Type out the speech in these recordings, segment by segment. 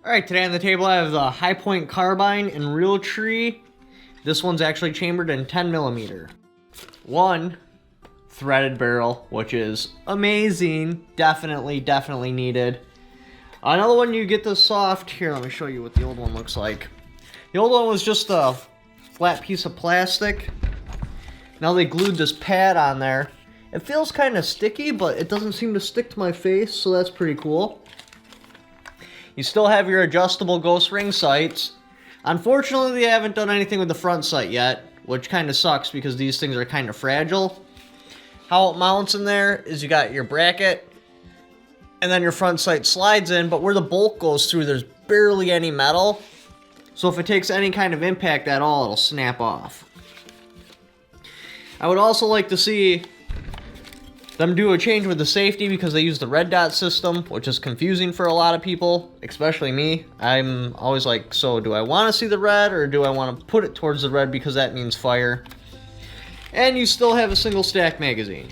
Alright, today on the table I have the High Point Carbine in Realtree. This one's actually chambered in 10mm. One, threaded barrel, which is amazing. Definitely needed. Another one, you get the soft. Here, let me show you what the old one looks like. The old one was just a flat piece of plastic. Now they glued this pad on there. It feels kind of sticky, but it doesn't seem to stick to my face, so that's pretty cool. You still have your adjustable ghost ring sights. Unfortunately, they haven't done anything with the front sight yet, which kind of sucks because these things are kind of fragile. How it mounts in there is you got your bracket, and then your front sight slides in, but where the bolt goes through, there's barely any metal. So if it takes any kind of impact at all, it'll snap off. I would also like to see them do a change with the safety because they use the red dot system, which is confusing for a lot of people, especially me. I'm always like, so do I want to see the red or do I want to put it towards the red because that means fire? And you still have a single stack magazine.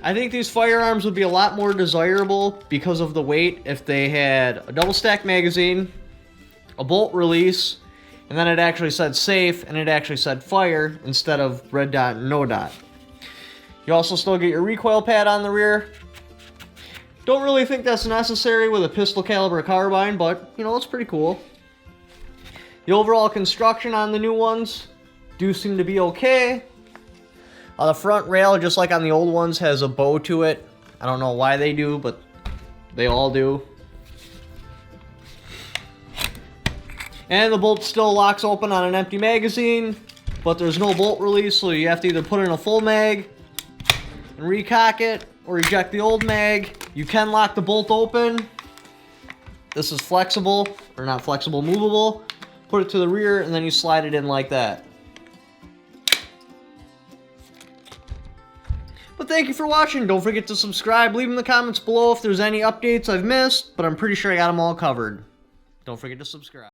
I think these firearms would be a lot more desirable because of the weight if they had a double stack magazine, a bolt release, and then it actually said safe and it actually said fire instead of red dot and no dot. You also still get your recoil pad on the rear. Don't really think that's necessary with a pistol caliber carbine, but you know, it's pretty cool. The overall construction on the new ones do seem to be okay. The front rail, just like on the old ones, has a bow to it. I don't know why they do, but they all do. And the bolt still locks open on an empty magazine, but there's no bolt release, so you have to either put in a full mag and recock it, or eject the old mag. You can lock the bolt open. This is flexible, or not flexible, movable. Put it to the rear, and then you slide it in like that. But thank you for watching. Don't forget to subscribe. Leave in the comments below if there's any updates I've missed, but I'm pretty sure I got them all covered. Don't forget to subscribe.